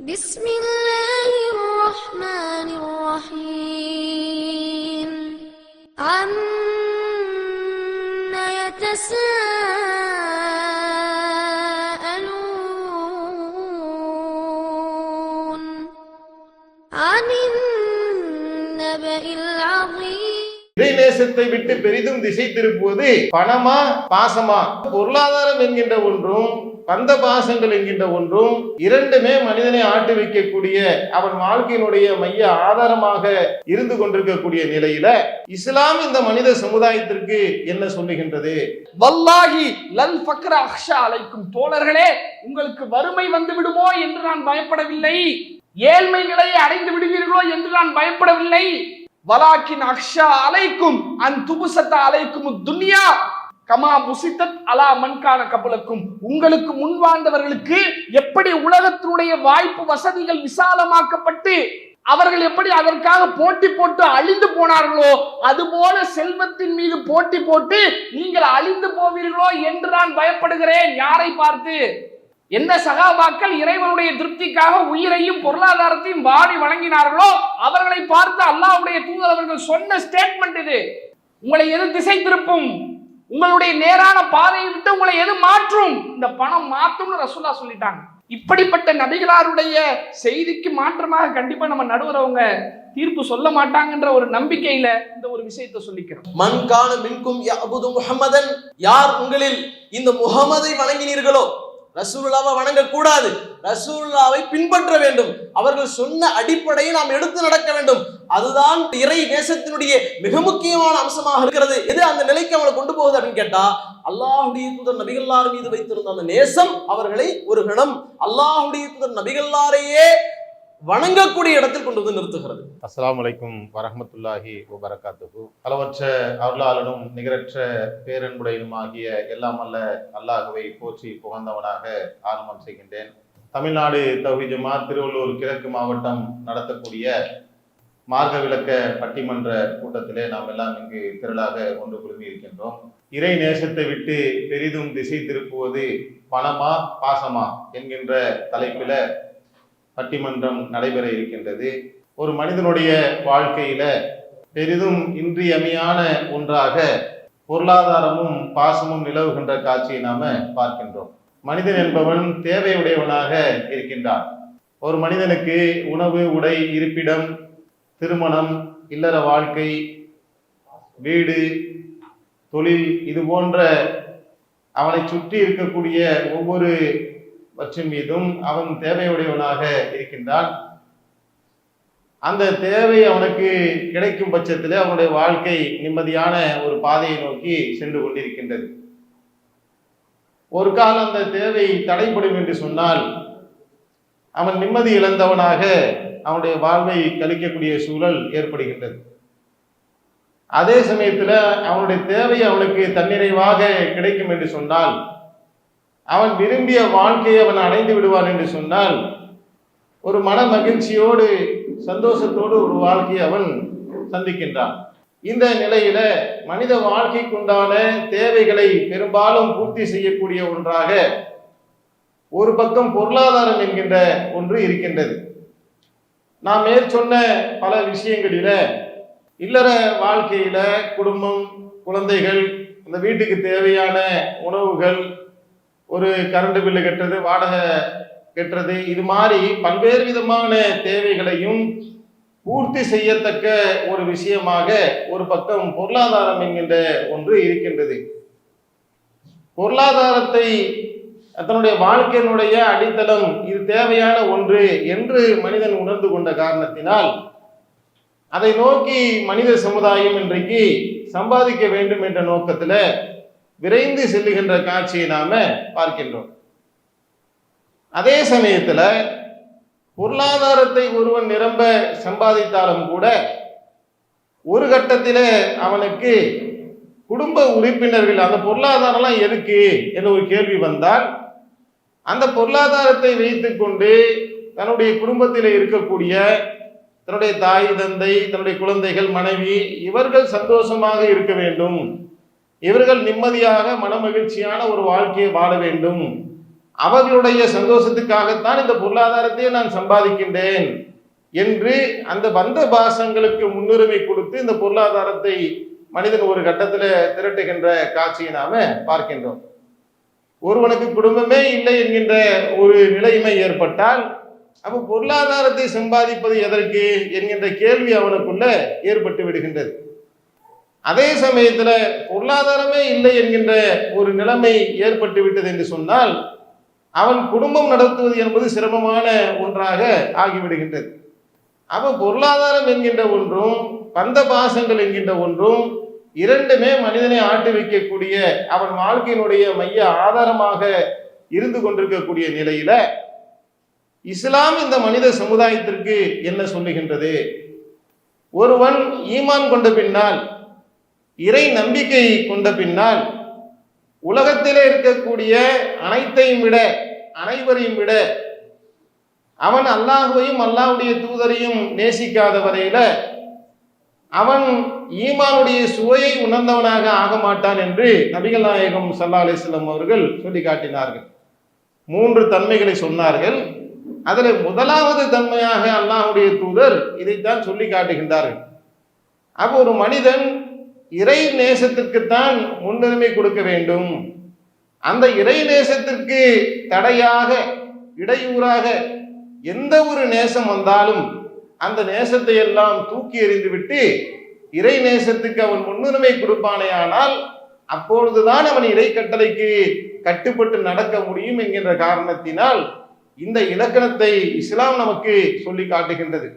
بسم الله الرحمن الرحيم عما يتساءلون عن النبأ العظيم. இறைநேசத்தை விட்டு பெரிதும் திசை திருப்புவது பணமா பாசமா? பொருளாதாரம் என்கின்ற ஒன்றும் பந்த பாசங்கள் என்கின்ற ஒன்றும் இரண்டுமே மனிதனை ஆட்டி வைக்கக்கூடிய அவன் வாழ்க்கையினுடைய மைய ஆதாரமாக இருந்து கொண்டிருக்கக்கூடிய நிலையில இஸ்லாம் இந்த மனித சமுதாயத்திற்கு என்ன சொல்லுகின்றது? வல்லாஹி லல் ஃபக்ர அக்ஷா அலைக்கும், தோழர்களே உங்களுக்கு வறுமை வந்து விடுமோ என்று நான் பயப்படவில்லை, ஏழ்மை நிலையை அடைந்து விடுவீர்களோ என்று நான் பயப்படவில்லை. வலாக்கின் அக்ஷா அலைக்கும் அன் துபுசத்த அலைக்கும் துன்யா கமா புசித்தத் அலா மன்கான கபலக்கும், உங்களுக்கு முன் வாழ்ந்தவர்களுக்கு எப்படி உலகத்தினுடைய வாய்ப்பு வசதிகள் விசாலமாக்கப்பட்டு அவர்கள் எப்படி அதற்காக போட்டி போட்டு அழிந்து போனார்களோ அதுபோல செல்வத்தின் மீது போட்டி போட்டு நீங்கள் அழிந்து போவீர்களோ என்று நான் பயப்படுகிறேன். யாரை பார்த்து? எந்த சகாபாக்கள் இறைவனுடைய திருப்திக்காக உயிரையும் பொருளாதாரத்தையும் வாரி வழங்கினார்களோ அவர்களை பார்த்து அல்லாஹ்வுடைய தூதர் அவர்கள் சொன்ன ஸ்டேட்மெண்ட் இது. உங்களை எது திசை திருப்பும்? உங்களுடைய நேரான பாதையை விட்டு உங்களை எது மாற்றும்? இந்த பணம் மாற்றும்னு ரசூலா சொல்லிட்டாங்க. இப்படிப்பட்ட நபிகளாருடைய செய்திக்கு மாற்றமாக கண்டிப்பா நம்ம நடுவரவங்க தீர்ப்பு சொல்ல மாட்டாங்கன்ற ஒரு நம்பிக்கையில இந்த ஒரு விஷயத்தை சொல்லிக்கிறோம். மன்கான மின்கும் யஅபுது முஹம்மதன், யார் உங்களில் இந்த முஹம்மதை வணங்கினீர்களோ, ரசூலுல்லாவை வணங்க கூடாது, ரசூலுல்லாவை பின்பற்ற வேண்டும், அவர்கள் சொன்ன அடிப்படையை நாம் எடுத்து நடக்க வேண்டும். அதுதான் இறை நேசத்தினுடைய மிக முக்கியமான அம்சமாக இருக்கிறது. எது அந்த நிலைக்கு அவங்களை கொண்டு போகுது அப்படின்னு கேட்டா, அல்லாஹ்வுடைய தூதர் நபிகளார் மீது வைத்திருந்த அந்த நேசம் அவர்களை ஒரு கணம் அல்லாஹ்வுடைய தூதர் நபிகளாரையே வணங்கக்கூடிய இடத்தில் கொண்டு வந்து நிறுத்துகிறது. அஸ்ஸலாமு அலைக்கும் வரஹ்மத்துல்லாஹி வபரகாத்துஹு. அளவற்ற அருளாளனும் நிகரற்ற பேரன்புடையனும் ஆகிய எல்லாம் அல்ல அல்லாஹ்வை போற்றி புகழ்ந்தவனாக ஆரம்பம் செய்கின்றேன். தமிழ்நாடு தௌஹீத் ஜமாத் திருவள்ளூர் கிழக்கு மாவட்டம் நடத்தக்கூடிய மார்க்க விளக்க பட்டிமன்ற கூட்டத்திலே நாம் எல்லாம் இங்கு திரளாக ஒன்று குழுமி இருக்கின்றோம். இறை நேசத்தை விட்டு பெரிதும் திசை திருப்புவது பணமா பாசமா என்கின்ற தலைப்பில பட்டிமன்றம் நடைபெற இருக்கின்றது. ஒரு மனிதனுடைய வாழ்க்கையில பெரிதும் இன்றியமையான ஒன்றாக பொருளாதாரமும் பாசமும் நிலவுகின்ற காட்சியை நாம பார்க்கின்றோம். மனிதன் என்பவன் தேவையுடையவனாக இருக்கின்றான். ஒரு மனிதனுக்கு உணவு, உடை, இருப்பிடம், திருமணம், இல்லற வாழ்க்கை, வீடு, தொழில், இது போன்ற அவனை சுற்றி இருக்கக்கூடிய ஒவ்வொரு பட்சம் மீதும் அவன் தேவையுடையவனாக இருக்கின்றான். அந்த தேவை அவனுக்கு கிடைக்கும் பட்சத்தில் அவனுடைய வாழ்க்கை நிம்மதியான ஒரு பாதையை நோக்கி சென்று கொண்டிருக்கின்றது. ஒரு காலம் அந்த தேவை தடைப்படும் என்று சொன்னால் அவன் நிம்மதி இழந்தவனாக அவனுடைய வாழ்வை கழிக்கக்கூடிய சூழல் ஏற்படுகின்றது. அதே சமயத்தில் அவனுடைய தேவை அவனுக்கு தன்னிறைவாக கிடைக்கும் என்று சொன்னால், அவன் விரும்பிய வாழ்க்கையை அவன் அடைந்து விடுவான் என்று சொன்னால், ஒரு மன மகிழ்ச்சியோடு சந்தோஷத்தோடு ஒரு வாழ்க்கையை அவன் சந்திக்கின்றான். இந்த நிலையில மனித வாழ்க்கைக்குண்டான தேவைகளை பெரும்பாலும் பூர்த்தி செய்யக்கூடிய ஒன்றாக ஒரு பக்கம் பொருளாதாரம் என்கின்ற ஒன்று இருக்கின்றது. நாம் மேற்சொன்ன பல விஷயங்களில இல்லற வாழ்க்கையில குடும்பம், குழந்தைகள், அந்த வீட்டுக்கு தேவையான உணவுகள், ஒரு கரண்ட் பில்லு கட்டுறது, வாடகை கட்டுறது, இது மாதிரி பல்வேறு விதமான தேவைகளையும் பூர்த்தி செய்யத்தக்க ஒரு விஷயமாக ஒரு பக்கம் பொருளாதாரம் என்கின்ற ஒன்று இருக்கின்றது. பொருளாதாரத்தை தன்னுடைய வாழ்க்கையினுடைய அடித்தளம், இது தேவையான ஒன்று என்று மனிதன் உணர்ந்து கொண்ட காரணத்தினால் அதை நோக்கி மனித சமுதாயம் இன்றைக்கு சம்பாதிக்க வேண்டும் என்ற நோக்கத்துல விரைந்து செல்லுகின்ற காட்சியை நாம பார்க்கின்றோம். அதே சமயத்துல பொருளாதாரத்தை ஒருவன் நிரம்ப சம்பாதித்தாலும் கூட ஒரு கட்டத்தில அவனுக்கு குடும்ப உறுப்பினர்கள் அந்த பொருளாதாரம்லாம் எதுக்கு என்ற ஒரு கேள்வி வந்தால், அந்த பொருளாதாரத்தை வைத்து கொண்டு தன்னுடைய குடும்பத்தில் இருக்கக்கூடிய தன்னுடைய தாய், தந்தை, தன்னுடைய குழந்தைகள், மனைவி, இவர்கள் சந்தோஷமாக இருக்க வேண்டும், இவர்கள் நிம்மதியாக மன மகிழ்ச்சியான ஒரு வாழ்க்கையை வாழ வேண்டும், அவர்களுடைய சந்தோஷத்துக்காகத்தான் இந்த பொருளாதாரத்தையே நான் சம்பாதிக்கின்றேன் என்று அந்த பந்த பாசங்களுக்கு முன்னுரிமை கொடுத்து இந்த பொருளாதாரத்தை மனிதன் ஒரு கட்டத்தில் திரட்டுகின்ற காட்சியை நாம பார்க்கின்றோம். ஒருவனுக்கு குடும்பமே இல்லை என்கின்ற ஒரு நிலைமை ஏற்பட்டால் அப்ப பொருளாதாரத்தை சம்பாதிப்பது எதற்கு என்கின்ற கேள்வி அவனுக்குள்ள ஏற்பட்டு விடுகின்றது. அதே சமயத்துல பொருளாதாரமே இல்லை என்கின்ற ஒரு நிலைமை ஏற்பட்டு விட்டது என்று சொன்னால் அவன் குடும்பம் நடத்துவது என்பது சிரமமான ஒன்றாக ஆகிவிடுகின்றது. அப்ப பொருளாதாரம் என்கின்ற ஒன்றும் பந்த பாசங்கள் என்கின்ற ஒன்றும் இரண்டுமே மனிதனை ஆட்டி வைக்கக்கூடிய அவன் வாழ்க்கையினுடைய மைய ஆதாரமாக இருந்து கொண்டிருக்கக்கூடிய நிலையில இஸ்லாம் இந்த மனித சமுதாயத்திற்கு என்ன சொல்லுகின்றது? ஒருவன் ஈமான் கொண்ட பின்னால், இறை நம்பிக்கை கொண்ட பின்னால், உலகத்திலே இருக்கக்கூடிய அனைத்தையும் விட, அனைவரையும் விட அவன் அல்லாஹுவையும் அல்லாஹ்வுடைய தூதரையும் நேசிக்காத வரையில அவன் ஈமானுடைய சுவையை உணர்ந்தவனாக ஆக மாட்டான் என்று நபிகள் நாயகம் ஸல்லல்லாஹு அலைஹி வஸல்லம் அவர்கள் சொல்லி காட்டினார்கள். 3 தன்மைகளை சொன்னார்கள். அதில் முதலாவது தன்மையாக அல்லாஹ்வுடைய தூதர் இதைத்தான் சொல்லி காட்டுகின்றார்கள். அப்போ ஒரு மனிதன் இறை நேசத்திற்குத்தான் முன்னுரிமை கொடுக்க வேண்டும். அந்த இறை நேசத்திற்கு தடையாக, இடையூறாக எந்த ஒரு நேசம் வந்தாலும் அந்த நேசத்தை எல்லாம் தூக்கி எறிந்துவிட்டு இறை நேசத்துக்கு அவன் முன்னுரிமை கொடுப்பானே ஆனால் அப்பொழுதுதான் அவன் இறை கட்டளைக்கு கட்டுப்பட்டு நடக்க முடியும் என்கின்ற காரணத்தினால் இந்த இலக்கணத்தை இஸ்லாம் நமக்கு சொல்லி காட்டுகின்றது.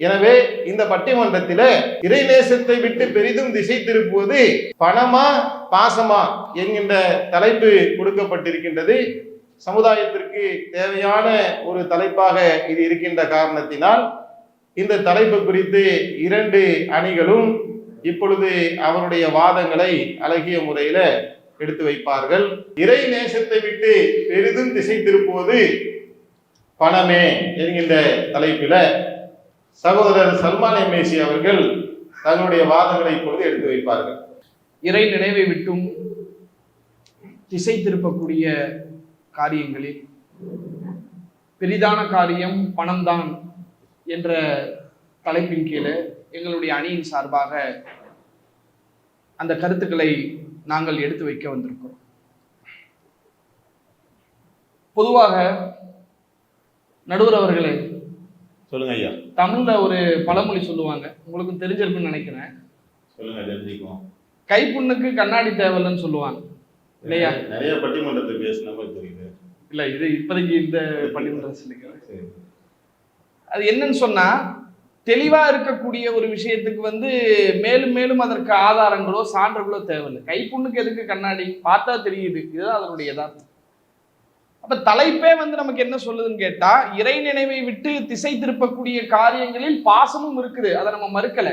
எனவே இந்த பட்டிமன்றத்தில இறை நேசத்தை விட்டு பெரிதும் திசை திருப்புவது பணமா பாசமா என்கின்ற தலைப்பு கொடுக்கப்பட்டிருக்கின்றது. சமுதாயத்திற்கு தேவையான ஒரு தலைப்பாக இது இருக்கின்ற காரணத்தினால் இந்த தலைப்பு குறித்து 2 அணிகளும் இப்பொழுது அவருடைய வாதங்களை அழகிய முறையில எடுத்து வைப்பார்கள். இறை நேசத்தை விட்டு பெரிதும் திசை திருப்புவது பணமே என்கின்ற தலைப்பில சகோதரர் சல்மான் எம்ஏசி அவர்கள் தங்களுடைய வாதங்களை இப்பொழுது எடுத்து வைப்பார்கள். இறை நினைவை விட்டும் திசை திருப்பக்கூடிய காரியங்களில் பெரிதான காரியம் பணம்தான் என்ற தலைப்பின் கீழே எங்களுடைய அணியின் சார்பாக அந்த கருத்துக்களை நாங்கள் எடுத்து வைக்க வந்திருக்கிறோம். பொதுவாக நடுவர் அவர்களே, சொல்லுங்க ஐயா. தமிழ்ல ஒரு பழமொழி சொல்லுவாங்க, உங்களுக்கு தெரிஞ்சிருக்குன்னு நினைக்கிறேன். சொல்லுங்க, தெரிஞ்சுக்குவோம். கைப்புண்ணுக்கு கண்ணாடி தேவையில்லைன்னு சொல்லுவாங்க இல்லையா? நிறைய பட்டிமன்றத்தை பேசின மாதிரி தெரியுது. இல்ல, இது இப்போதைக்கு இந்த பட்டிமன்றம் சொல்லிக்கிறேன். அது என்னன்னு சொன்னா, தெளிவா இருக்கக்கூடிய ஒரு விஷயத்துக்கு மேலும் மேலும் அதற்கு ஆதாரங்களோ சான்றுகளோ தேவையில்லை. கைப்புண்ணுக்கு எதுக்கு கண்ணாடி? பார்த்தா தெரியுது, இதுதான் அதனுடைய யதார்த்தம். அப்ப தலைப்பே நமக்கு என்ன சொல்லுதுன்னு கேட்டா, இறை நினைவை விட்டு திசை திருப்பக்கூடிய காரியங்களில் பாசமும் இருக்குது, அதை நம்ம மறுக்கல.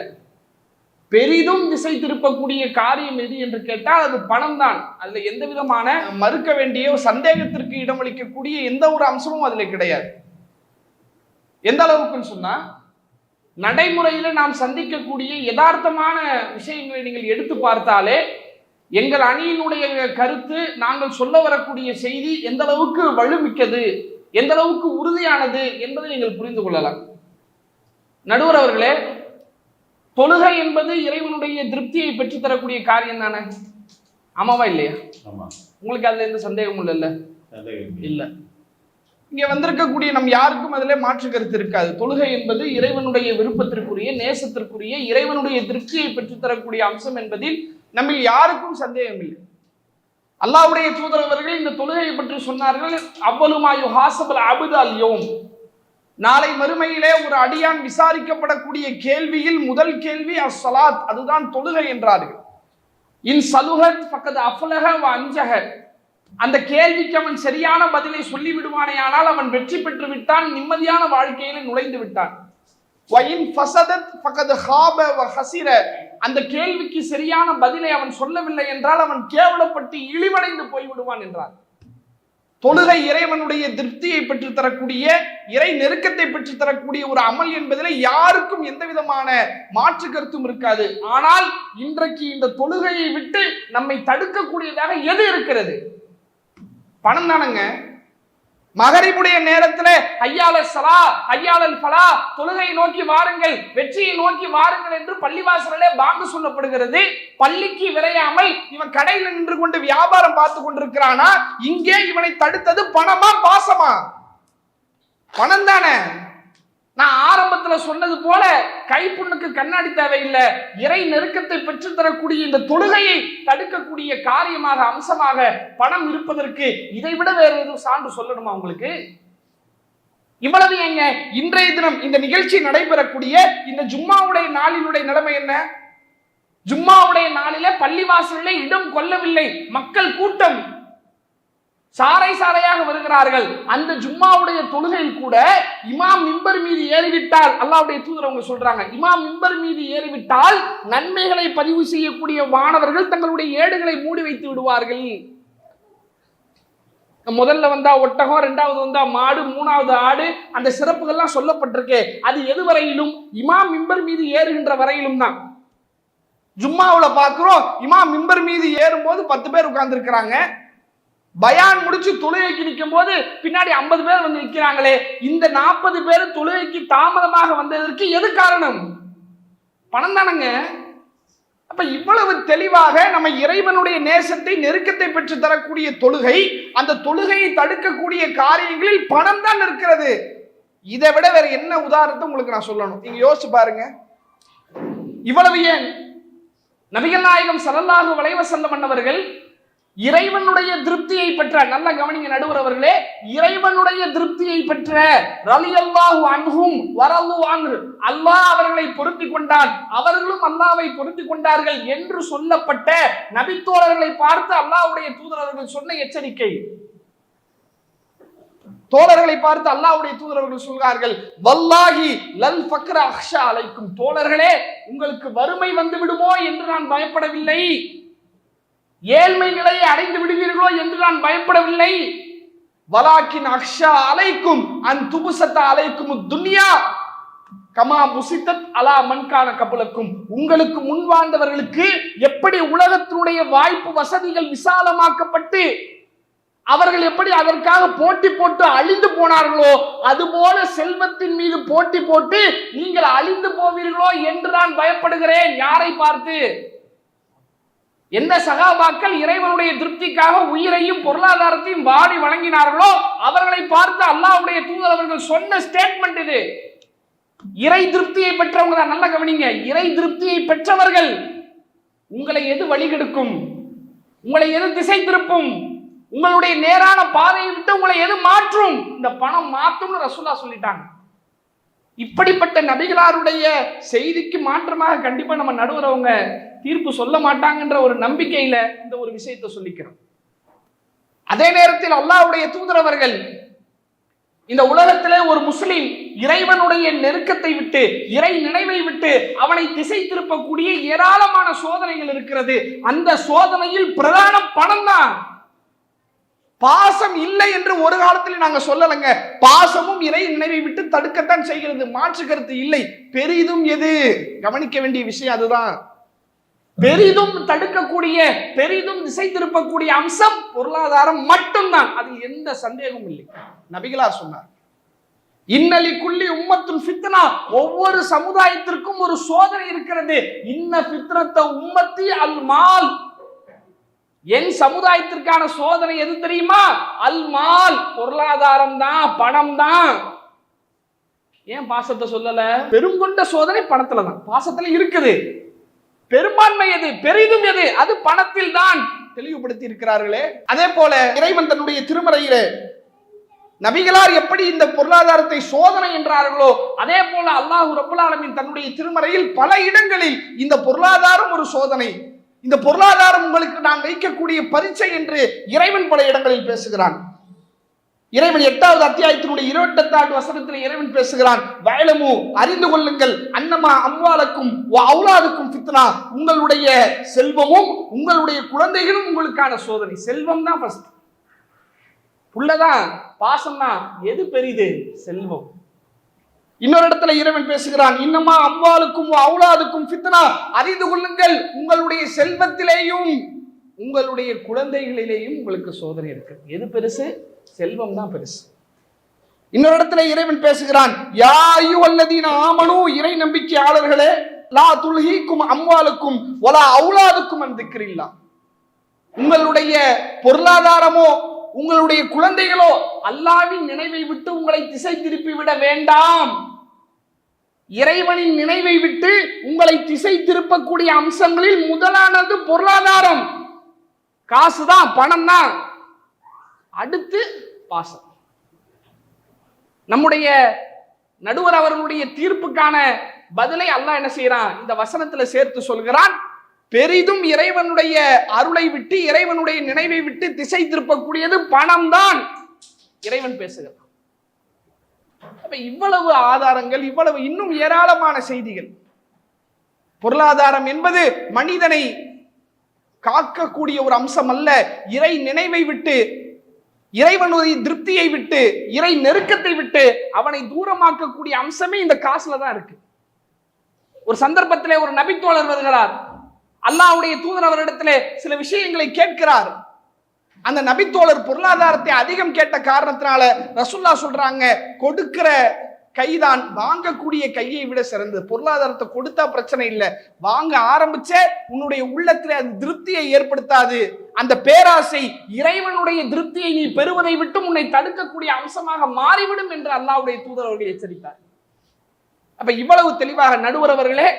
பெரிதும் திசை திருப்பக்கூடிய காரியம் எது என்று கேட்டால் அது பணம் தான். அதுல எந்த விதமான மறுக்க வேண்டிய சந்தேகத்திற்கு இடமளிக்கக்கூடிய எந்த ஒரு அம்சமும் அதுல கிடையாது. எந்த அளவுக்குன்னு சொன்னா, நடைமுறையில நாம் சந்திக்கக்கூடிய யதார்த்தமான விஷயங்களை நீங்கள் எடுத்து பார்த்தாலே எங்கள் அணியினுடைய கருத்து, நாங்கள் சொல்ல வரக்கூடிய செய்தி எந்த அளவுக்கு வலுமிக்கது, எந்த அளவுக்கு உறுதியானது என்பதை நீங்கள் புரிந்து கொள்ளலாம். நடுவர் அவர்களே, தொழுகை என்பது இறைவனுடைய திருப்தியை பெற்றுத்தரக்கூடிய காரியம் தானே? ஆமாவா இல்லையா? உங்களுக்கு அதுல எந்த சந்தேகமும் இல்லைல்ல? இல்ல. இங்க வந்திருக்கக்கூடிய நம் யாருக்கும் அதுல மாற்று கருத்து இருக்காது. தொழுகை என்பது இறைவனுடைய விருப்பத்திற்குரிய, நேசத்திற்குரிய, இறைவனுடைய திருப்தியை பெற்றுத்தரக்கூடிய அம்சம் என்பதில் நம்ம யாருக்கும் சந்தேகம் இல்லை. அல்லாஹ்வுடைய தூதர் அவர்கள் இந்த தொழுகையை பற்றி சொன்னார்கள், அவ்வலுமா யுஹாஸபுல் அப்து அல் யௌம், நாளை மறுமையிலே ஒரு அடியான் விசாரிக்கப்படக்கூடிய கேள்வியில் முதல் கேள்வி அஸ்ஸலாத், அதுதான் தொழுகை என்றார்கள். இன் சலுஹத் ஃபக்கத் அஃப்லஹ வ அன்ஜஹ, அந்த கேள்விக்கு அவன் சரியான பதிலை சொல்லி விடுவானே ஆனால் அவன் வெற்றி பெற்று விட்டான், நிம்மதியான வாழ்க்கையில நுழைந்து விட்டான். வ இன் ஃபஸதத் ஃபக்கத் ஹாப வ ஹஸிர, அந்த கேள்விக்கு சரியான பதிலை அவன் சொல்லவில்லை என்றால் அவன் கேவலப்பட்டு இழிவடைந்து போய்விடுவான் என்றார். தொழுகை இறைவனுடைய திருப்தியை பெற்று தரக்கூடிய, இறை நெருக்கத்தை பெற்று தரக்கூடிய ஒரு அமல் என்பதில் யாருக்கும் எந்த விதமான மாற்று கருத்தும் இருக்காது. ஆனால் இன்றைக்கு இந்த தொழுகையை விட்டு நம்மை தடுக்கக்கூடியதாக எது இருக்கிறது? பணம் தானங்க. மகரிபுடைய நேரத்துல ஐயாலல் ஸலா ஐயாலல் ஃபலா, தொழுகை நோக்கி வாருங்கள், வெற்றியை நோக்கி வாருங்கள் என்று பள்ளிவாசலிலே பாங்கு சொல்லப்படுகிறது. பள்ளிக்கு விரையாமல் இவன் கடையில் நின்று கொண்டு வியாபாரம் பார்த்து கொண்டிருக்கிறானா? இங்கே இவனை தடுத்தது பணமா பாசமா? பணம் தானே. நான் ஆரம்பத்துல சொன்னது போல கைப்புண்ணுக்கு கண்ணாடி தேவையில்லை. இறை நெருக்கத்தை பெற்று தரக்கூடிய இந்த தொழுகையை தடுக்கக்கூடிய காரியமாக அம்சமாக பணம் இருப்பதற்கு இதைவிட வேற எதுவும் சான்று சொல்லணுமா உங்களுக்கு? இவ்வளவு ஏங்க இன்றைய தினம் இந்த நிகழ்ச்சி நடைபெறக்கூடிய இந்த ஜும்மாவுடைய நாளினுடைய நிலைமை என்ன? ஜும்மாவுடைய நாளிலே பள்ளிவாசலிலே இடம் கொள்ளவில்லை, மக்கள் கூட்டம் சாறை சாறையாக வருகிறார்கள். அந்த ஜும்மாவுடைய தொழுகையில் கூட இமாம் மிம்பர் மீது ஏறிவிட்டால், அல்லாஹ்வுடைய தூதர் அவங்க சொல்றாங்க, இமாம் மிம்பர் மீது ஏறிவிட்டால் நன்மைகளை பதிவு செய்யக்கூடிய மாணவர்கள் தங்களுடைய ஏடுகளை மூடி வைத்து விடுவார்கள். முதல்ல வந்தா ஒட்டகம், இரண்டாவது வந்தா மாடு, மூணாவது ஆடு, அந்த சிறப்புகள்லாம் சொல்லப்பட்டிருக்கு. அது எது வரையிலும்? இமாம் மிம்பர் மீது ஏறுகின்ற வரையிலும் தான். ஜும்மாவுல பாக்குறோம், இமாம் மிம்பர் மீது ஏறும்போது 10 பேர் உட்கார்ந்து இருக்கிறாங்க. பயான் முடிச்சு தொழுகைக்கு நிற்கும் போது பின்னாடி 50 பேர் வந்து நிற்கிறாங்களே, இந்த 40 பேர் தொழுகைக்கு தாமதமாக வந்ததற்கு எது காரணம்? பணம் தானங்க. அப்ப இவ்வளவு தெளிவாக நம்ம இறைவனுடைய நேசத்தை நெருக்கத்தை பெற்று தரக்கூடிய தொழுகை, அந்த தொழுகையை தடுக்கக்கூடிய காரியங்களில் பணம் தான் இருக்கிறது. இதை விட வேற என்ன உதாரணத்தை உங்களுக்கு நான் சொல்லணும்? நீங்க யோசிச்சு பாருங்க. இவ்வளவு ஏன் நபிகள் நாயகம் ஸல்லல்லாஹு அலைஹி வஸல்லம் அவர்கள் இறைவனுடைய திருப்தியை பெற்ற, நல்ல கவனிங்க நடுவர் அவர்களே, இறைவனுடைய திருப்தியை பெற்ற ரலியல்லாஹு அன்ஹும் வரல்லு அன்ஹு, அல்லாஹ் அவர்களை பொருந்தி கொண்டான், அவர்களும் அல்லாஹ்வை பொருந்தி கொண்டார்கள் என்று சொல்லப்பட்ட நபித்தோழர்களை பார்த்து அல்லாஹ்வுடைய தூதர் அவர்கள் சொன்ன எச்சரிக்கை. தோழர்களை பார்த்து அல்லாஹ்வுடைய தூதர் அவர்கள் சொல்கிறார்கள், வல்லாஹி லல் ஃபக்ர அக்ஷா அலைக்கும், தோழர்களே உங்களுக்கு வறுமை வந்து விடுமோ என்று நான் பயப்படவில்லை, ஏழ்மை நிலையை அடைந்து விடுவீர்களோ என்று நான் பயப்படவில்லை. வலாக்கின் அக்ஷா அலைக்கும் அன் துபுசத்த அலைக்கும் துன்யா கமா புசித்தத் அலா மன்கான கபலக்கும், உங்களுக்கு முன் வாழ்ந்தவர்களுக்கு எப்படி உலகத்தினுடைய வாய்ப்பு வசதிகள் விசாலமாக்கப்பட்டு அவர்கள் எப்படி அதற்காக போட்டி போட்டு அழிந்து போனார்களோ, அதுபோல செல்வத்தின் மீது போட்டி போட்டு நீங்கள் அழிந்து போவீர்களோ என்று நான் பயப்படுகிறேன். யாரை பார்த்து? எந்த சகாபாக்கள் இறைவனுடைய திருப்திக்காக உயிரையும் பொருளாதாரத்தையும் வாரி வழங்கினார்களோ அவர்களை பார்த்து அல்லாஹ்வுடைய தூதர் அவர்கள் சொன்ன ஸ்டேட்மெண்ட் இது. இறை திருப்தியை பெற்றவங்க தான். நல்ல கவனிங்க, இறை திருப்தியை பெற்றவர்கள். உங்களை எது வழிகெடுக்கும்? உங்களை எது திசை திருப்பும்? உங்களுடைய நேரான பாதையை விட்டு உங்களை எது மாற்றும்? இந்த பணம் மாற்றும்னு ரசூலுல்லாஹ் சொல்லிட்டாங்க. இப்படிப்பட்ட நபிகளாருடைய செய்திக்கு மாற்றமாக கண்டிப்பா நம்ம நடுவரவங்க தீர்ப்பு சொல்ல மாட்டாங்கன்ற ஒரு நம்பிக்கையில இந்த ஒரு விஷயத்தை சொல்லிக்கிறோம். அதே நேரத்தில் அல்லாஹ்வுடைய தூதர் அவர்கள் இந்த உலகத்திலே ஒரு முஸ்லிம் இறைவனுடைய நெருக்கத்தை விட்டு, இறை நினைவை விட்டு அவனை திசை திருப்பக்கூடிய ஏராளமான சோதனைகள் இருக்கிறது. அந்த சோதனையில் பிரதான பணம் தான். பாசம் இல்லை என்று ஒரு காலத்தில் நாங்க சொல்லலைங்க. பாசமும் இறை நினைவை விட்டு தடுக்கத்தான் செய்கிறது, மாற்று கருத்து இல்லை. பெரிதும் எது? கவனிக்க வேண்டிய விஷயம் அதுதான். பெரிதும் தடுக்கக்கூடிய, பெரிதும் திசை திருப்பக்கூடிய அம்சம் பொருளாதாரம் மட்டும்தான். அது எந்த சந்தேகமும் இல்லை. நபிகளார் சொன்னார், இன்னலி குல்லி உம்மத்துன் ஃபித்னா, ஒவ்வொரு சமுதாயத்திற்கும் ஒரு சோதனை இருக்கிறது. இன்ன ஃபித்னத்த உம்மத்தி அல் மால், என் சமுதாயத்திற்கான சோதனை எது தெரியுமா? அல் மால், பொருளாதாரம் தான், பணம் தான். ஏன் பாசத்தை சொல்லல? பெருங்கொண்ட சோதனை பணத்துல தான், பாசத்துல இருக்குது. பெரும்பான்மை எது, பெரிதும் எது? அது பணத்தில் தான். தெளிவுபடுத்தி இருக்கிறார்களே. அதே போல இறைவன் தன்னுடைய திருமறையிலே நபிகளார் எப்படி இந்த பொருளாதாரத்தை சோதனை என்றார்களோ, அதே போல அல்லாஹ் ரப்பல் ஆலமீன் தன்னுடைய திருமறையில் பல இடங்களில் இந்த பொருளாதாரம் ஒரு சோதனை, இந்த பொருளாதாரம் உங்களுக்கு நான் வைக்கக்கூடிய பரீட்சை என்று இறைவன் பல இடங்களில் பேசுகிறான். இறைவன் 8வது அத்தியாயத்தினுடைய 28வது வசனத்தில் இறைவன் பேசுகிறான், வயலமு, அறிந்து கொள்ளுங்கள், அன்னமா அம்வாலக்கும் அவுலாதுக்கும் ஃபித்னா, உங்களுடைய செல்வமும் உங்களுடைய குழந்தைகளும் உங்களுக்கான சோதனை. செல்வம் தான் ஃபர்ஸ்ட், புள்ளதான், பாசம் தான். எது பெரிது? செல்வம். இன்னொரு இடத்துல இறைவன் பேசுகிறான், இன்னமா அம்வாலுக்கும் அவுலாதுக்கும் ஃபித்னா, அறிந்து கொள்ளுங்கள், உங்களுடைய செல்வத்திலேயும் உங்களுடைய குழந்தைகளிலேயும் உங்களுக்கு சோதனை இருக்கு. எது பெருசு? செல்வம் தான் பெருசு. இன்னொரு இடத்துல இறைவன் பேசுகிறான், யா அய்யுஹல்லதீன ஆமனூ, இறை நம்பிக்கையாளர்களே, லா துல்ஹீக்கும் அம்வாலுக்கும் வலா அவுலாதுக்கும் அன் திக்ரில்லாஹ், உங்களுடைய பொருளாதாரமோ உங்களுடைய குழந்தைகளோ அல்லாஹ்வின் நினைவை விட்டு உங்களை திசை திருப்பி விட வேண்டாம். இறைவனின் நினைவை விட்டு உங்களை திசை திருப்பக்கூடிய அம்சங்களில் முதலானது பொருளாதாரம், காசுதான், பணம் தான். அடுத்து பாசம். நம்முடைய நடுவர் அவர்களுடைய தீர்ப்புக்கான பதிலை அல்லாஹ் என்ன செய்யறான், இந்த வசனத்துல சேர்த்து சொல்கிறான். பெரிதும் இறைவனுடைய அருளை விட்டு இறைவனுடைய நினைவை விட்டு திசை திருப்பக்கூடியது பணம் தான். இறைவன் பேசுகிறான். அப்ப இவ்வளவு ஆதாரங்கள், இவ்வளவு இன்னும் ஏராளமான செய்திகள். பொருளாதாரம் என்பது மனிதனை காக்கக்கூடிய ஒரு அம்சம் அல்ல. இறை நினைவை விட்டு, இறைவனுடைய திருப்தியை விட்டு, இறை நெருக்கத்தை விட்டு அவனை தூரமாக்கக்கூடிய அம்சமே இந்த காசுல தான் இருக்கு. ஒரு சந்தர்ப்பத்திலே ஒரு நபித்தோழர் வருகிறார். அல்லாஹ்வுடைய தூதர் அவரிடத்திலே சில விஷயங்களை கேட்கிறார். அந்த நபித்தோழர் பொருளாதாரத்தை அதிகம் கேட்ட காரணத்தினால ரசூலுல்லாஹ் சொல்றாங்க, கொடுக்கிற கைதான் வாங்கக்கூடிய கையை விட சிறந்தது. பொருளாதாரத்தை கொடுத்தா பிரச்சனை இல்லை, வாங்க ஆரம்பிச்ச உன்னுடைய உள்ளத்துல அது திருப்தியை ஏற்படுத்தாது. அந்த பேராசை இறைவனுடைய திருப்தியை நீ பெறுவதை விட்டு உன்னை தடுக்கக்கூடிய அம்சமாக மாறிவிடும் என்று அல்லாஹ்வுடைய தூதர் அவர்கள் எச்சரித்தார். அப்ப இவ்வளவு தெளிவாக நடுவர் அவர்களே,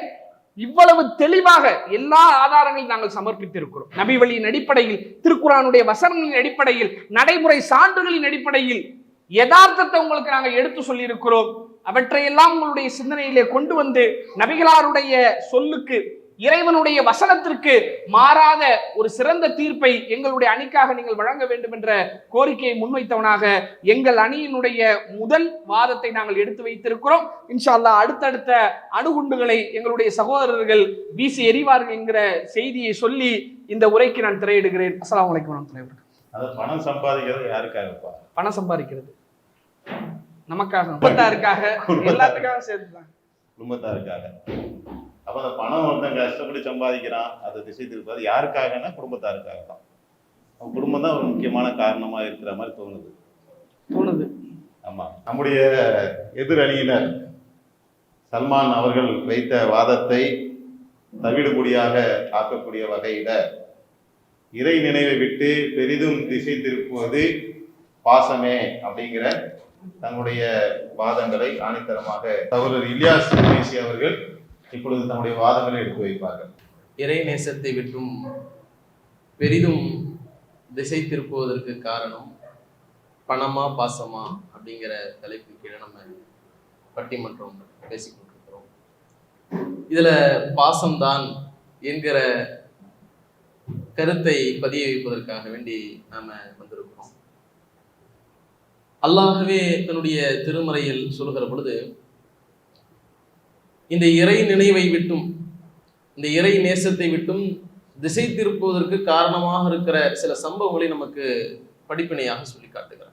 இவ்வளவு தெளிவாக எல்லா ஆதாரங்களையும் நாங்கள் சமர்ப்பித்திருக்கிறோம். நபி வழியின் அடிப்படையில், திருக்குர்ஆனுடைய வசனங்களின் அடிப்படையில், நடைமுறை சான்றுகளின் அடிப்படையில் யதார்த்தத்தை உங்களுக்கு நாங்கள் எடுத்து சொல்லி இருக்கிறோம். அவற்றையெல்லாம் உங்களுடைய சிந்தனையிலே கொண்டு வந்து நபிகளாருடைய சொல்லுக்கு, இறைவனுடைய வசனத்திற்கு மாறாத ஒரு சிறந்த தீர்ப்பை எங்களுடைய அணிக்காக நீங்கள் வழங்க வேண்டும் என்ற கோரிக்கையை முன்வைத்தவனாக எங்கள் அணியினுடைய முதல் வாதத்தை நாங்கள் எடுத்து வைத்திருக்கிறோம். இன்ஷா அல்லாஹ் அடுத்தடுத்த அணுகுண்டுகளை எங்களுடைய சகோதரர்கள் வீசி எறிவார்கள் என்கிற செய்தியை சொல்லி இந்த உரைக்கு நான் திரையிடுகிறேன். அஸ்ஸலாமு அலைக்கும் வரஹ்மத்துல்லாஹி வபரகாத்துஹு. பணம் சம்பாதிக்கிறது யாருக்காகப்பா? பணம் சம்பாதிக்கிறது நமக்காக, குடும்பத்தாருக்காக, எல்லாத்துக்காக சேர்த்துதான், குடும்பத்தாருக்காக. அப்ப அந்த பணம் ஒருத்தன் கஷ்டப்பட்டு சம்பாதிக்கிறான், அதை திசை திருப்பாது யாருக்காகன்னா குடும்பத்தாருக்காக தான். அவன் குடும்பம் தான் ஒரு முக்கியமான காரணமா இருக்கிற மாதிரி தோணுது. ஆமா, நம்முடைய எதிரணியினர் சல்மான் அவர்கள் வைத்த வாதத்தை தவிடுபடியாக ஆக்கக்கூடிய வகையில இறை நினைவை விட்டு பெரிதும் திசை திருப்புவது பாசமே அப்படிங்கிற தங்களுடைய வாதங்களை ஆணித்தரமாக சகோதரர் இலியாஸ் குரேஷி அவர்கள் இப்பொழுது தன்னுடைய வாதங்களை எடுத்து வைப்பார்கள். இறை நேசத்தை விட்டும் பெரிதும் திசை திருப்புவதற்கு காரணம் பணமா பாசமா அப்படிங்கிற தலைப்பு கீழே நம்ம பட்டிமன்றம் பேசிக்கொண்டிருக்கிறோம். இதுல பாசம்தான் என்கிற கருத்தை பதிய வைப்பதற்காக வேண்டி நாம வந்திருக்கிறோம். அல்லாஹ்வே தன்னுடைய திருமறையில் சொல்லுகிற பொழுது இந்த இறை நினைவை விட்டும், இந்த இறை நேசத்தை விட்டும் திசை திருப்புவதற்கு காரணமாக இருக்கிற சில சம்பவங்களை நமக்கு படிப்பினையாக சொல்லி காட்டுகிறார்.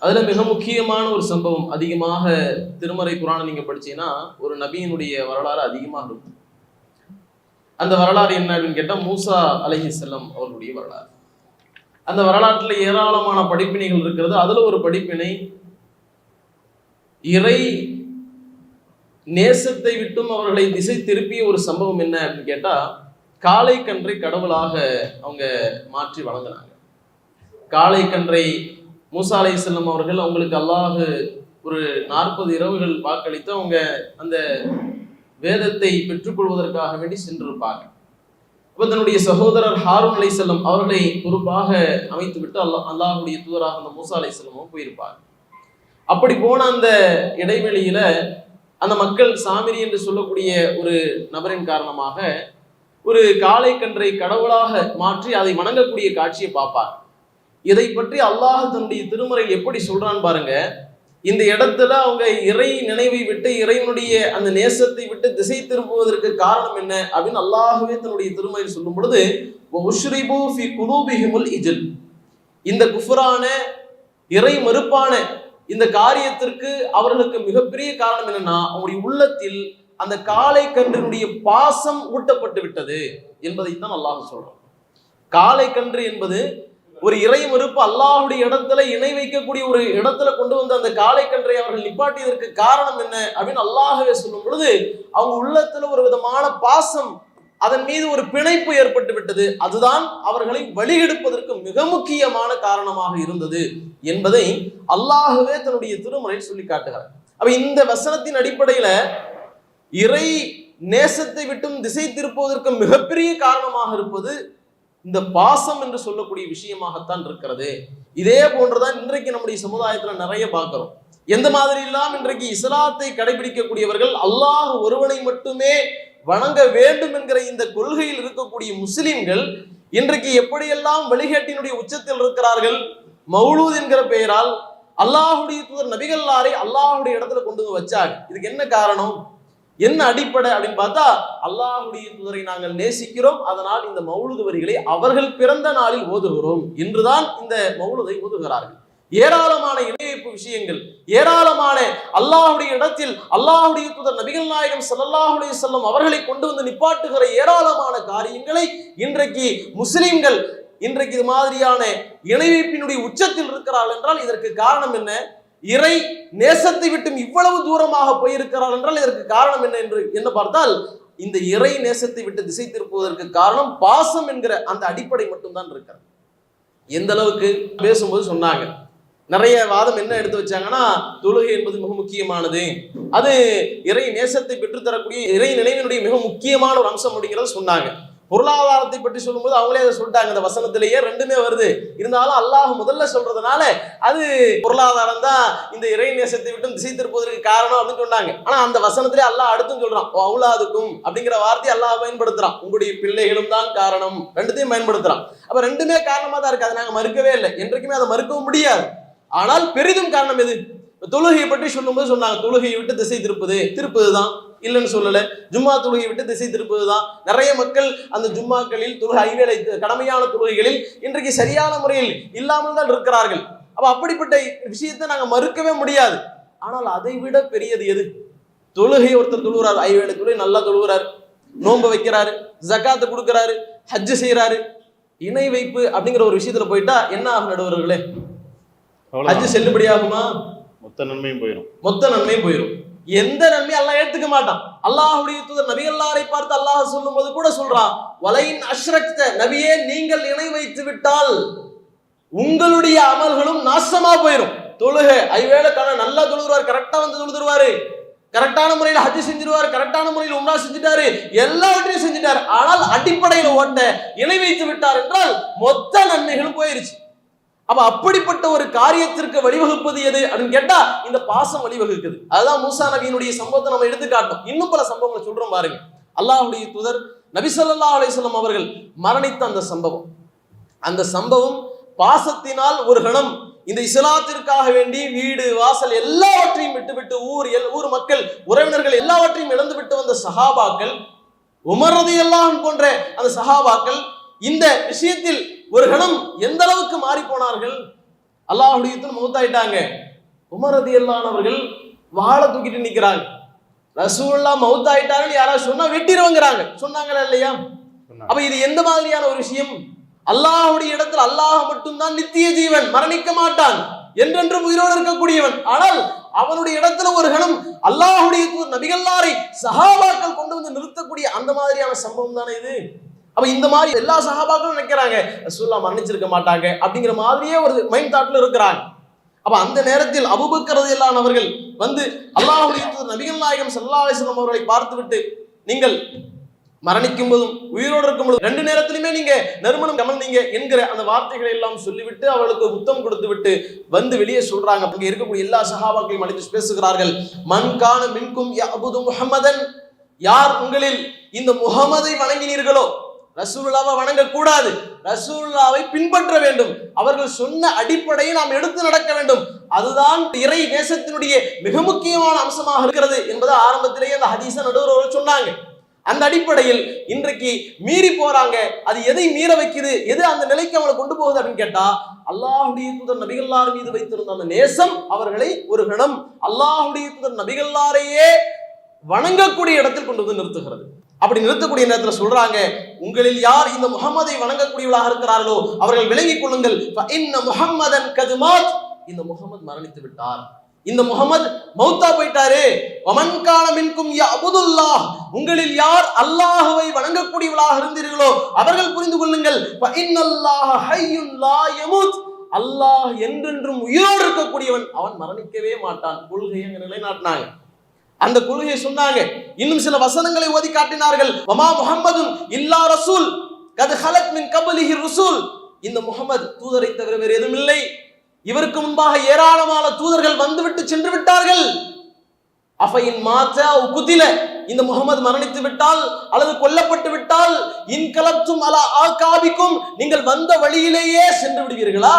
அதுல மிக முக்கியமான ஒரு சம்பவம், அதிகமாக திருமறை குர்ஆனை நீங்க படிச்சீங்கன்னா ஒரு நபியினுடைய வரலாறு அதிகமாக இருக்கும். அந்த வரலாறு என்ன அப்படின்னு கேட்டா மூசா அலைஹிஸ்ஸலாம் அவர்களுடைய வரலாறு. அந்த வரலாற்றுல ஏராளமான படிப்பினைகள் இருக்கிறது. அதுல ஒரு படிப்பினை, இறை நேசத்தை விட்டும் அவர்களை திசை திருப்பிய ஒரு சம்பவம் என்ன அப்படின்னு கேட்டா, காளை கன்றை கடவுளாக அவங்க மாற்றி வழங்கினாங்க. காளை கன்றை மூசா அலைஹிஸ்ஸலாம் அவர்கள், அவங்களுக்கு அல்லாஹ் ஒரு 40 இரவுகள் வாக்களித்து அவங்க அந்த வேதத்தை பெற்றுக்கொள்வதற்காக வேண்டி சென்றிருப்பாங்க. இப்ப தன்னுடைய சகோதரர் ஹாரூன் அலைஹிஸ்ஸலாம் அவர்களை பொறுப்பாக அமைத்து விட்டு அல்லாஹ்வுடைய தூதராக அந்த மூசா அலைஹிஸ்ஸலாமும் போயிருப்பாங்க. அப்படி போன அந்த இடைவெளியில அந்த மக்கள் சாமிரி என்று சொல்லக்கூடிய ஒரு நபரின் காரணமாக ஒரு காளை கன்றை கடவுளாக மாற்றி அதை வணங்கக்கூடிய காட்சியை பார்ப்பாங்க. இதை பற்றி அல்லாஹ் தன்னுடைய திருமறையில் எப்படி சொல்றான்னு பாருங்க. இந்த இடத்துல அவங்க இறை நினைவை விட்டு, இறைவனுடைய அந்த நேசத்தை விட்டு திசை திருப்புவதற்கு காரணம் என்ன அப்படின்னு அல்லாஹ்வே தன்னுடைய திருமறையில் சொல்லும் பொழுது, இந்த குஃப்ரான இறை மறுப்பான இந்த காரியத்திற்கு அவர்களுக்கு மிகப்பெரிய காரணம் என்னன்னா, அவங்களுடைய உள்ளத்தில் அந்த காளை கன்றினுடைய பாசம் ஊட்டப்பட்டு விட்டது என்பதைத்தான் அல்லாஹ் சொல்றான். காளை கன்று என்பது ஒரு இறை மறுப்பு அல்லாஹ்வுடைய இடத்துல இணை வைக்கக்கூடிய ஒரு இடத்துல கொண்டு வந்து அந்த காளை கன்றை அவர்கள் நிப்பாட்டியதற்கு காரணம் என்ன அப்படின்னு அல்லாஹ்வே சொல்லும் பொழுது அவங்க உள்ளத்துல ஒரு விதமான பாசம், அதன் மீது ஒரு பிணைப்பு ஏற்பட்டு விட்டது. அதுதான் அவர்களை வழிகெடுப்பதற்கு மிக முக்கியமான காரணமாக இருந்தது என்பதை அல்லாஹ்வே தன்னுடைய திருமறையில் சொல்லி காட்டுகிறார். அப்ப இந்த வசனத்தின் அடிப்படையில இறை நேசத்தை விட்டும் திசை திருப்புவதற்கு மிகப்பெரிய காரணமாக இருப்பது இந்த பாசம் என்று சொல்லக்கூடிய விஷயமாகத்தான் இருக்கிறது. இதே போன்றுதான் இன்றைக்கு நம்முடைய சமுதாயத்துல நிறைய பார்க்கிறோம். எந்த மாதிரி எல்லாம் இன்றைக்கு இஸ்லாத்தை கடைபிடிக்கக்கூடியவர்கள் அல்லாஹ் ஒருவனை மட்டுமே வணங்க வேண்டும் என்கிற இந்த கொள்கையில் இருக்கக்கூடிய முஸ்லிம்கள் இன்றைக்கு எப்படியெல்லாம் வழிகேட்டினுடைய உச்சத்தில் இருக்கிறார்கள். மௌலூத் என்கிற பெயரால் அல்லாஹுடைய தூதர் நபிகள்லாரை அல்லாஹுடைய இடத்துல கொண்டு வந்து வச்சாங்க. இதுக்கு என்ன காரணம், என்ன அடிப்படை அப்படின்னு பார்த்தா, அல்லாஹுடைய தூதரை நாங்கள் நேசிக்கிறோம், அதனால் இந்த மௌலூத் வரிகளை அவர்கள் பிறந்த நாளில் ஓதுகிறோம் என்றுதான் இந்த மௌலூதை ஓதுகிறார்கள். ஏராளமான இணைப்பு விஷயங்கள், ஏராளமான அல்லாஹுடைய இடத்தில் அல்லாஹுடைய தூதர் நபிகள் நாயகம் ஸல்லல்லாஹு அலைஹி வஸல்லம் அவர்களை கொண்டு வந்து நிப்பாட்டுகிற ஏராளமான காரியங்களை இன்றைக்கு முஸ்லிம்கள் இன்றைக்கு இது மாதிரியான இணைப்பினுடைய உச்சத்தில் இருக்கிறார்கள் என்றால் இதற்கு காரணம் என்ன? இறை நேசத்தை விட்டும் இவ்வளவு தூரமாக போயிருக்கிறார் என்றால் இதற்கு காரணம் என்ன என்று என்ன பார்த்தால், இந்த இறை நேசத்தை விட்டு திசை திருப்புவதற்கு காரணம் பாசம் என்கிற அந்த அடிப்படை மட்டும்தான் இருக்கிறது. எந்த அளவுக்கு பேசும்போது சொன்னாங்க, நிறைய வாதம் என்ன எடுத்து வச்சாங்கன்னா, தொழுகை என்பது மிக முக்கியமானது, அது இறை நேசத்தை பெற்றுத்தரக்கூடிய இறை நினைவினுடைய மிக முக்கியமான ஒரு அம்சம் அப்படிங்கிறத சொன்னாங்க. பொருளாதாரத்தை பற்றி சொல்லும்போது அவங்களே அதை சொல்லிட்டாங்க, இந்த வசனத்திலேயே ரெண்டுமே வருது. இருந்தாலும் அல்லாஹ் முதல்ல சொல்றதுனால அது பொருளாதாரம் தான் இந்த இறை நேசத்தை விட்டு திசை திருப்பதற்கு காரணம் அப்படின்னு சொன்னாங்க. ஆனா அந்த வசனத்திலே அல்லாஹ் அடுத்தும் சொல்றான், அவுலாதுக்கும் அப்படிங்கிற வார்த்தையை அல்லாஹ் பயன்படுத்துறான், உங்களுடைய பிள்ளைகளும் தான் காரணம், ரெண்டுத்தையும் பயன்படுத்துறான். அப்ப ரெண்டுமே காரணமா தான் இருக்கு, அதை நாங்க மறுக்கவே இல்லை, என்றைக்குமே அதை மறுக்கவும் முடியாது. ஆனால் பெரிதும் காரணம் எது? தொழுகையை பற்றி சொல்லும்போது சொன்னாங்க, தொழுகையை விட்டு திசை திருப்புதுதான், இல்லைன்னு சொல்லல. ஜும்மா தொழுகையை விட்டு திசை திருப்புதுதான். நிறைய மக்கள் அந்த ஜும்மாக்களில் தொழுகை ஐவேளை கடமையான தொழுகைகளில் இன்றைக்கு சரியான முறையில் இல்லாமல் தான் இருக்கிறார்கள். அப்ப அப்படிப்பட்ட விஷயத்தை நாங்க மறுக்கவே முடியாது. ஆனால் அதை விட பெரியது எது? தொழுகை ஒருத்தர் தொழுகிறார், ஐவேளை தொழுகை நல்லா தொழுகிறார், நோன்பு வைக்கிறாரு, ஜக்காத்து கொடுக்கிறாரு, ஹஜ்ஜு செய்யறாரு. இணை வைப்பு அப்படிங்கிற ஒரு விஷயத்துல போயிட்டா என்ன ஆகும் நடுவர்களே? ஹஜ்ஜு செல்லுபடியாகுமா? மொத்த நன்மையும் போயிடும். எந்த நன்மையும் அல்லாஹ் ஏத்துக்க மாட்டான். அல்லாஹ்வுடைய தூதர் நபிகள்லாரை பார்த்து அல்லாஹ் சொல்லும் போது கூட சொல்றான், வலையின் அஷ்ரக்த, நபியே நீங்கள் இணை வைத்து விட்டால் உங்களுடைய அமல்களும் நாசமா போயிடும். தொழுகை ஐவேளை நல்லா தொழுதுருவார், கரெக்டா வந்து தொழுதுருவாரு, கரெக்டான முறையில் ஹஜ் செஞ்சிருவாரு, கரெக்டான முறையில் உம்ரா செஞ்சுட்டாரு, எல்லாவற்றையும் செஞ்சுட்டாரு. ஆனால் அடிப்படையில ஓட்ட இணை வைத்து விட்டார் என்றால் மொத்த நன்மைகளும் போயிருச்சு. அப்ப அப்படிப்பட்ட ஒரு காரியத்திற்கு வழிவகுப்பது எது அப்படின்னு கேட்டா இந்த பாசம் வழிவகுக்குது. அதுதான் மூசா நபியினுடைய சம்பவத்தை நம்ம எடுத்து காட்டோம். இன்னும் பல சம்பவங்களை சொல்றோம் பாருங்க. அல்லாஹ்வுடைய தூதர் நபி ஸல்லல்லாஹு அலைஹி வஸல்லம் அவர்கள் மரணித்த அந்த சம்பவம் பாசத்தினால் ஒரு கணம் இந்த இஸ்லாத்திற்காக வேண்டி வீடு வாசல் எல்லாவற்றையும் விட்டுவிட்டு ஊர் மக்கள் உறவினர்கள் எல்லாவற்றையும் இழந்து விட்டு வந்த சஹாபாக்கள், உமர் ரலியல்லாஹு அன்ஹு போன்ற அந்த சஹாபாக்கள் இந்த விஷயத்தில் ஒரு கணம் எந்த அளவுக்கு மாறி போனார்கள். அல்லாஹ்வுடைய தூதர் மௌத்தாயிட்டாங்க, உமர் ரலியல்லாஹு அன்ஹு அவர்கள் வாளை தூக்கிட்டு நிக்கிறாங்க. ரசூலுல்லாஹ் மௌத்தாயிட்டாங்கன்னு யாராவது சொன்னா வெட்டிடுவாங்கிறாங்க. சொன்னாங்களா இல்லையா? அப்ப இது எந்த மாதிரியான ஒரு விஷயம்? அல்லாஹ்வுடைய இடத்தில் அல்லாஹ் மட்டும்தான் நித்திய ஜீவன், மரணிக்க மாட்டான், என்றென்றும் உயிரோடு இருக்கக்கூடியவன். ஆனால் அவனுடைய இடத்துல ஒரு கணம் அல்லாஹ்வுடைய தூதர் நபிகள்லாரை சஹாபாக்கள் கொண்டு வந்து நிறுத்தக்கூடிய அந்த மாதிரியான சம்பவம் தானே இது. அப்ப இந்த மாதிரி எல்லா சஹாபாக்களும் நினைக்கிறாங்க ரசூலுல்லாஹ் மரணிச்சிருக்க மாட்டாங்க அப்படிங்கிற மாதிரியே ஒரு மைண்ட் தாட்ல இருக்கிறாங்க. அப்ப அந்த நேரத்தில் அபூபக்கர் ரலியல்லாஹு அன்ஹு அவர்கள் வந்து அல்லாஹ்வுடைய தூதர் நபிகள் நாயகம் ஸல்லல்லாஹு அலைஹி வஸல்லம் அவர்களை பார்த்துவிட்டு, நீங்கள் மரணிக்கும் போதும் உயிரோடு இருக்கும் போது ரெண்டு நேரத்திலுமே நீங்க நறுமணம் கமழ்ந்தீங்க என்கிற அந்த வார்த்தைகளை எல்லாம் சொல்லிவிட்டு அவளுக்கு புத்தம் கொடுத்து விட்டு வந்து வெளியே சொல்றாங்க. அங்க இருக்கக்கூடிய எல்லா சஹாபாக்களையும் அழைத்து பேசுகிறார்கள். மன் கான மின்கும் யஅபுது முஹம்மதன், யார் உங்களில் இந்த முஹம்மதை வணங்கினீர்களோ, ரசூலுல்லாஹ்வை வணங்க கூடாது, ரசூலுல்லாஹ்வை பின்பற்ற வேண்டும், அவர்கள் சொன்ன அடிப்படையை நாம் எடுத்து நடக்க வேண்டும், அதுதான் இறை நேசத்தினுடைய மிக முக்கியமான அம்சமாக இருக்கிறது என்பதை ஆரம்பத்திலேயே அந்த ஹதீஸை நடுவர் சொன்னாங்க. அந்த அடிப்படையில் இன்றைக்கு மீறி போறாங்க. அது எதை மீற வைக்குது, எது அந்த நிலைக்கு அவங்களை கொண்டு போகுது அப்படின்னு கேட்டா, அல்லாஹ்வுடைய தூதர் நபிகள்லார் மீது வைத்திருந்த அந்த நேசம் அவர்களை ஒரு கணம் அல்லாஹ்வுடைய தூதர் நபிகள்லாரையே வணங்கக்கூடிய இடத்தில் கொண்டு வந்து நிறுத்துகிறது. அப்படி நிறுத்தக்கூடிய நேரத்தில் சொல்றாங்க, உங்களில் யார் இந்த முஹம்மதை வணங்கக்கூடியவர்களாக இருக்கிறார்களோ அவர்கள் விளங்கிக் கொள்ளுங்கள், முஹம்மதன் கதுமாத், இந்த முஹம்மது மரணித்து விட்டார், இந்த முஹம்மது மௌத்தா போயிட்டாரு. வமன்கான மின்கும் யஅபுதுல்லாஹ், உங்களில் யார் அல்லாஹ்வை வணங்கக்கூடியவர்களாக இருந்தீர்களோ அவர்கள் புரிந்து கொள்ளுங்கள், ஃபஇன்னல்லாஹ ஹய்யுன் லா யமூத், அல்லாஹ் என்றென்றும் உயிரோடு இருக்கக்கூடியவன், அவன் மரணிக்கவே மாட்டான். கொள்கையை நிலைநாட்டினாங்க, அந்த கொள்கையை சொன்னாங்க. இன்னும் சில வசனங்களை ஓதி காட்டினார்கள். வமா முஹம்மதுன் இல்லா ரசூல் கத் ஹலத் மின் கப்லிஹி ருசூல், இந்த முஹம்மது தூதரை தவிர வேறு எதுவும் இல்லை, இவருக்கு முன்பாக ஏராளமான தூதர்கள் வந்துவிட்டு சென்று விட்டார்கள். அஃபைன் மாத்த குதில, இந்த முஹம்மது மரணித்து விட்டால் அல்லது கொல்லப்பட்டு விட்டால், இன்கலப்தும் அலா ஆகாபிக்கும், நீங்கள் வந்த வழியிலேயே சென்று விடுவீர்களா,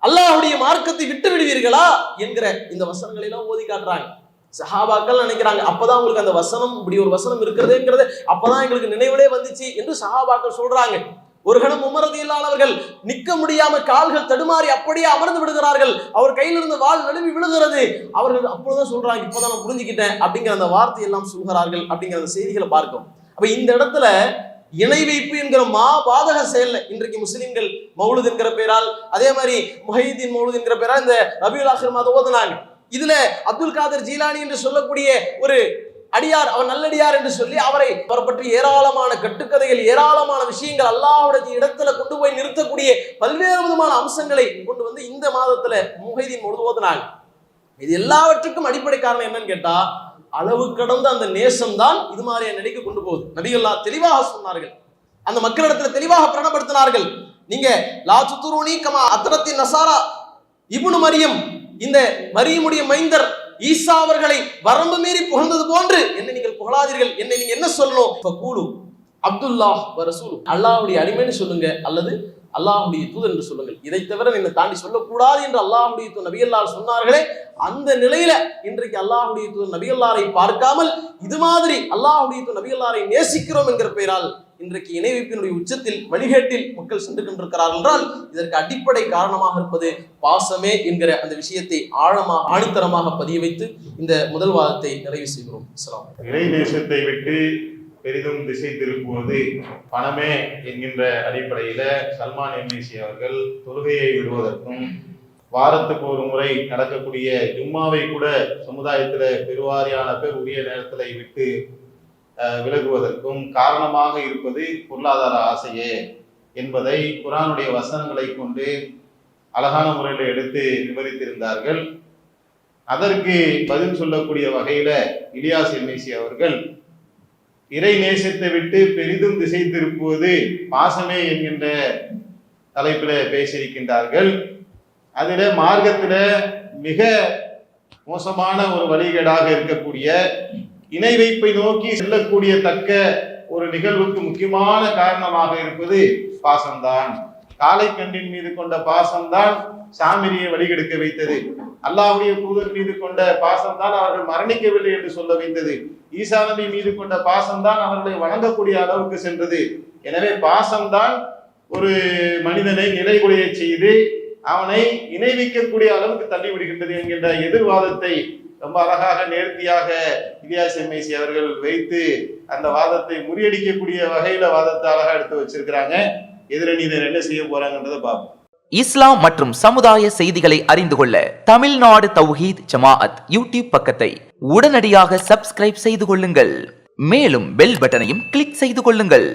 அல்லாஹ்வுடைய மார்க்கத்தை விட்டு விடுவீர்களா என்கிற இந்த வசனங்களை எல்லாம் ஓதி காட்டுறாங்க. சஹாபாக்கள் நினைக்கிறாங்க, அப்பதான் உங்களுக்கு அந்த வசனம், இப்படி ஒரு வசனம் இருக்கிறதுங்கிறது அப்பதான் எங்களுக்கு நினைவிலே வந்துச்சு என்று சஹாபாக்கள் சொல்றாங்க. ஒரு கணம் உமர் ரலியல்லாஹு அன்ஹு அவர்கள் நிற்க முடியாம கால்கள் தடுமாறி அப்படியே அமர்ந்து விடுகிறார்கள். அவர் கையில் இருந்த வாள் நழுவி விழுகிறது. அவர்கள் அப்பொழுதுதான் சொல்றாங்க, இப்பதான் நான் புரிஞ்சுக்கிட்டேன் அப்படிங்கிற அந்த வார்த்தை எல்லாம் சொல்கிறார்கள் அப்படிங்கிற அந்த செய்திகளை பார்க்கும். அப்ப இந்த இடத்துல இணை வைப்பு என்கிற பாதக செயல் இன்றைக்கு முஸ்லிம்கள் மௌலுத் என்கிற பெயரால், அதே மாதிரி முஹைதீன் மௌலுத் என்கிற பெயரால் இந்த ரபியுல் ஆஹிர் மாதம் ஓதுனாங்க. இதுல அப்துல் காதர் ஜீலானி என்று சொல்லக்கூடிய ஒரு அடியார், அவர் நல்லடியார் என்று சொல்லி அவரை பற்றி ஏராளமான கட்டுக்கதைகள், ஏராளமான விஷயங்கள், அல்லாஹ்வுடைய இடத்துல கொண்டு போய் நிறுத்தக்கூடிய பல்வேறு விதமான அம்சங்களை கொண்டு வந்து இந்த மாதத்துல முஹைதீன் மௌலுத் ஓதுனாங்க. இது எல்லாவற்றுக்கும் அடிப்படை காரணம் என்னன்னு கேட்டா, அளவு கடந்த அந்த நேசம் தான் இது மாதிரியான நிலைக்கு கொண்டு போகுது. நபிகள்லாம் தெளிவாக சொன்னார்கள், அந்த மக்களிடத்துல தெளிவாக பிரணப்படுத்தினார்கள். நீங்க லா துத்ரூனி கமா அத்ரத்தின் நசாரா இப்னு மரியம், இந்த மரியமுடைய மைந்தர் ஈசா அவர்களை வரம்பு மீறி புகழ்ந்தது போன்று என்னை நீங்கள் புகழாதீர்கள். என்னை நீங்க என்ன சொல்லணும், ஃபகூலு அப்துல்லாஹ் வ ரசூலு, அல்லாஹ்வுடைய அடிமைன்னு சொல்லுங்க அல்லது அல்லாஹ்வுடைய தூதர் என்று சொல்லுங்கள். இதை தவிர என்னை தாண்டி சொல்லக்கூடாது என்று அல்லாஹ்வுடைய தூதர் நபிகள்லால் சொன்னார்களே, அந்த நிலையில இன்றைக்கு அல்லாஹ்வுடைய தூதர் நபிகள்லாரை பார்க்காமல் இது மாதிரி அல்லாஹ்வுடைய தூதர் நபிகள்லாரை நேசிக்கிறோம் என்கிற பெயரால் இன்றைக்கு இணை வைப்பினுடைய உச்சத்தில் வழிகேட்டில் மக்கள் சென்று கொண்டிருக்கிறார்கள் என்றால் இதற்கு அடிப்படை காரணமாக இருப்பது பாசமே என்கிற அந்த விஷயத்தை ஆழமாக ஆணித்தரமாக பதிய வைத்து இந்த முதல் வாதத்தை நிறைவு செய்கிறோம். இறை தேசத்தை விட்டு பெரிதும் திசை திருப்புவது பணமே என்கின்ற அடிப்படையில சல்மான் எம்ஏசி அவர்கள் தொழுகையை விடுவதற்கும், வாரத்துக்கு ஒரு முறை நடக்கக்கூடிய ஜும்மாவை கூட சமுதாயத்துல பெருவாரியான பேர் உரிய நேரத்துல விட்டு விலகுவதற்கும் காரணமாக இருப்பது பொருளாதார ஆசையே என்பதை குர்ஆனுடைய வசனங்களை கொண்டு அழகான முறையில் எடுத்து விவரித்திருந்தார்கள். அதற்கு பதில் சொல்லக்கூடிய வகையில இலியாஸ் எம்ஏசி அவர்கள் இறை நேசத்தை விட்டு பெரிதும் திசை திருப்புவது பாசமே என்கின்ற தலைப்பில பேசியிருக்கின்றார்கள். அதில மார்க்கத்தில மிக மோசமான ஒரு வழிகேடாக இருக்கக்கூடிய இணை வைப்பை நோக்கி செல்லக்கூடிய தக்க ஒரு நிகழ்வுக்கு முக்கியமான காரணமாக இருப்பது பாசம்தான். காளை கன்றின் மீது கொண்ட பாசம்தான் சாமிரியை வழிகெடுக்க வைத்தது. அல்லாஹ்வுடைய தூதர் மீது கொண்ட பாசம்தான் அவர்கள் மரணிக்கவில்லை என்று சொல்ல வைத்தது. ஈசா நபி மீது கொண்ட பாசம்தான் அவர்களை வணங்கக்கூடிய அளவுக்கு சென்றது. எனவே பாசம்தான் ஒரு மனிதனை நிலைகுலைய செய்து அவனை இணை வைக்கக்கூடிய அளவுக்கு தள்ளி விடுகின்றது என்கின்ற எதிர்வாதத்தை ரொம்ப அழகாக நேர்த்தியாக இலியாஸ் எம்ஏசி அவர்கள் வைத்து அந்த வாதத்தை முறியடிக்கக்கூடிய வகையில வாதத்தை அழகா எடுத்து வச்சிருக்கிறாங்க. எதிரணியினர் என்ன செய்ய போறாங்கன்றதை பார்ப்போம். இஸ்லாம் மற்றும் சமுதாய செய்திகளை அறிந்து கொள்ள தமிழ்நாடு தௌஹீத் ஜமாஅத் யூடியூப் பக்கத்தை உடனடியாக சப்ஸ்கிரைப் செய்து கொள்ளுங்கள். மேலும் பெல் பட்டனையும் கிளிக் செய்து கொள்ளுங்கள்.